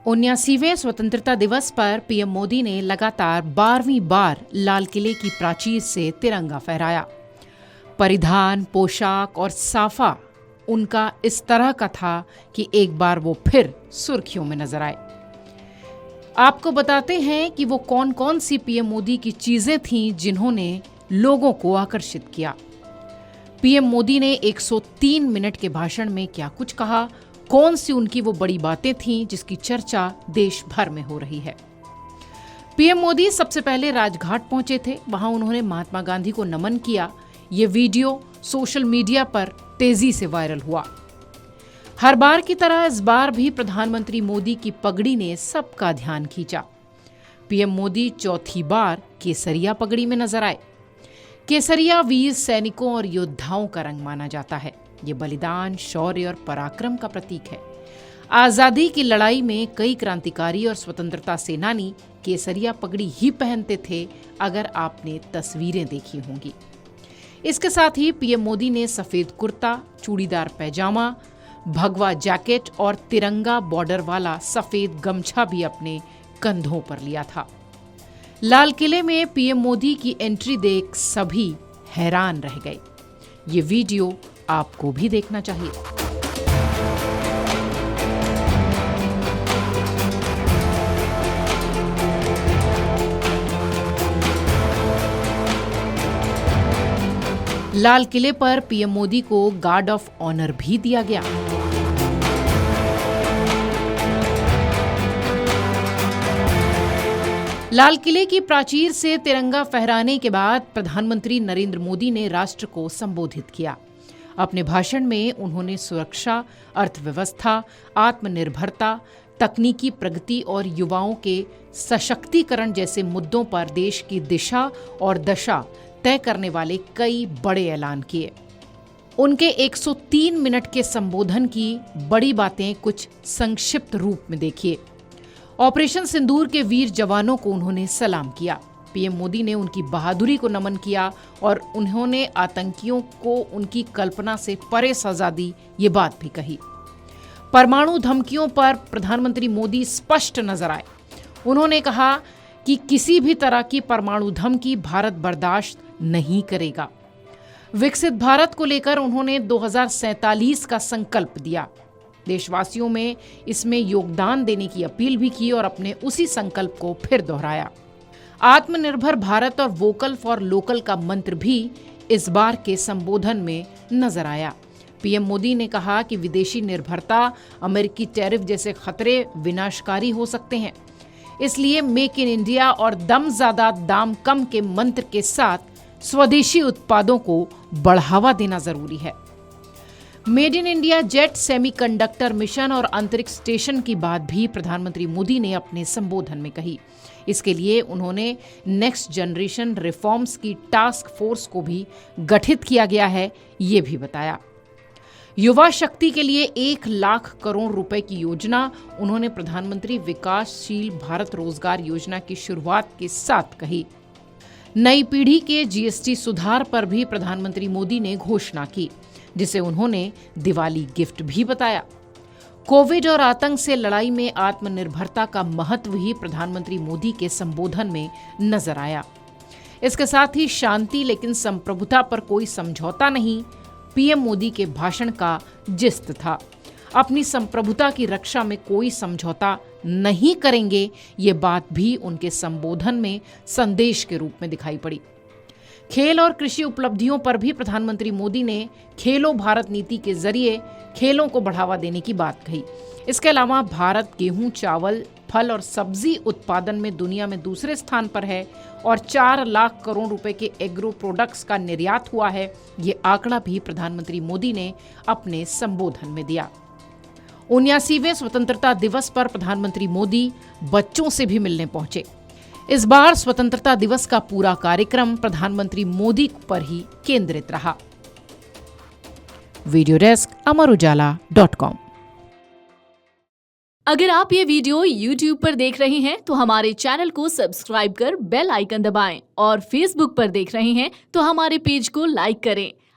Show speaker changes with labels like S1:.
S1: 79वें स्वतंत्रता दिवस पर पीएम मोदी ने लगातार 12वीं बार लाल किले की प्राचीर से तिरंगा फहराया। परिधान, पोशाक और साफा उनका इस तरह का था कि एक बार वो फिर सुर्खियों में नजर आए। आपको बताते हैं कि वो कौन कौन सी पीएम मोदी की चीजें थीं जिन्होंने लोगों को आकर्षित किया। पीएम मोदी ने 103 मिनट के भाषण में क्या कुछ कहा, कौन सी उनकी वो बड़ी बातें थीं जिसकी चर्चा देश भर में हो रही है। पीएम मोदी सबसे पहले राजघाट पहुंचे थे। वहां उन्होंने महात्मा गांधी को नमन किया। ये वीडियो सोशल मीडिया पर तेजी से वायरल हुआ। हर बार की तरह इस बार भी प्रधानमंत्री मोदी की पगड़ी ने सबका ध्यान खींचा। पीएम मोदी चौथी बार केसरिया पगड़ी में नजर आए। केसरिया वीर सैनिकों और योद्धाओं का रंग माना जाता है। ये बलिदान, शौर्य और पराक्रम का प्रतीक है। आजादी की लड़ाई में कई क्रांतिकारी और स्वतंत्रता सेनानी केसरिया पगड़ी ही पहनते थे, अगर आपने तस्वीरें देखी होंगी। इसके साथ ही पीएम मोदी ने सफेद कुर्ता, चूड़ीदार पैजामा, भगवा जैकेट और तिरंगा बॉर्डर वाला सफेद गमछा भी अपने कंधों पर लिया था। लाल किले में पीएम मोदी की एंट्री देख सभी हैरान रह गए। ये वीडियो आपको भी देखना चाहिए। लाल किले पर पीएम मोदी को गार्ड ऑफ ऑनर भी दिया गया। लाल किले की प्राचीर से तिरंगा फहराने के बाद प्रधानमंत्री नरेंद्र मोदी ने राष्ट्र को संबोधित किया। अपने भाषण में उन्होंने सुरक्षा, अर्थव्यवस्था, आत्मनिर्भरता, तकनीकी प्रगति और युवाओं के सशक्तिकरण जैसे मुद्दों पर देश की दिशा और दशा तय करने वाले कई बड़े ऐलान किए। उनके 103 मिनट के संबोधन की बड़ी बातें कुछ संक्षिप्त रूप में देखिए। ऑपरेशन सिंदूर के वीर जवानों को उन्होंने सलाम किया। पीएम मोदी ने उनकी बहादुरी को नमन किया और उन्होंने आतंकियों को उनकी कल्पना से परे सजा दी, ये बात भी कही। परमाणु धमकियों पर प्रधानमंत्री मोदी स्पष्ट नजर आए। उन्होंने कहा कि किसी भी तरह की परमाणु धमकी भारत बर्दाश्त नहीं करेगा। विकसित भारत को लेकर उन्होंने 2047 का संकल्प दिया। देशवासियों में इसमें योगदान देने की अपील भी की और अपने उसी संकल्प को फिर दोहराया। आत्मनिर्भर भारत और वोकल फॉर लोकल का मंत्र भी इस बार के संबोधन में नजर आया। पीएम मोदी ने कहा कि विदेशी निर्भरता, अमेरिकी टैरिफ जैसे खतरे विनाशकारी हो सकते हैं। इसलिए मेक इन इंडिया और दम ज्यादा दाम कम के मंत्र के साथ स्वदेशी उत्पादों को बढ़ावा देना जरूरी है। Made in India jet, semiconductor mission और अंतरिक्ष स्टेशन की बात भी प्रधानमंत्री मोदी ने अपने संबोधन में कही। इसके लिए उन्होंने नेक्स्ट जनरेशन रिफॉर्म्स की टास्क फोर्स को भी गठित किया गया है, ये भी बताया। युवा शक्ति के लिए 1 लाख करोड़ रुपए की योजना उन्होंने प्रधानमंत्री विकासशील भारत रोजगार योजना की शुरुआत के साथ कही। नई पीढ़ी के जीएसटी सुधार पर भी प्रधानमंत्री मोदी ने घोषणा की, जिसे उन्होंने दिवाली गिफ्ट भी बताया। कोविड और आतंक से लड़ाई में आत्मनिर्भरता का महत्व ही प्रधानमंत्री मोदी के संबोधन में नजर आया। इसके साथ ही शांति लेकिन संप्रभुता पर कोई समझौता नहीं, पीएम मोदी के भाषण का जिस्त था। अपनी संप्रभुता की रक्षा में कोई समझौता नहीं करेंगे, ये बात भी उनके संबोधन में संदेश के रूप में दिखाई पड़ी। खेल और कृषि उपलब्धियों पर भी प्रधानमंत्री मोदी ने खेलो भारत नीति के जरिए खेलों को बढ़ावा देने की बात कही। इसके अलावा भारत गेहूं, चावल, फल और सब्जी उत्पादन में दुनिया में दूसरे स्थान पर है और 4 लाख करोड़ रुपए के एग्रो प्रोडक्ट्स का निर्यात हुआ है। ये आंकड़ा भी प्रधानमंत्री मोदी ने अपने संबोधन में दिया। 79वें स्वतंत्रता दिवस पर प्रधानमंत्री मोदी बच्चों से भी मिलने पहुंचे। इस बार स्वतंत्रता दिवस का पूरा कार्यक्रम प्रधानमंत्री मोदी पर ही केंद्रित रहा। Video desk amarujala.com।
S2: अगर आप ये वीडियो YouTube पर देख रहे हैं तो हमारे चैनल को सब्सक्राइब कर बेल आइकन दबाएं और Facebook पर देख रहे हैं तो हमारे पेज को लाइक करें।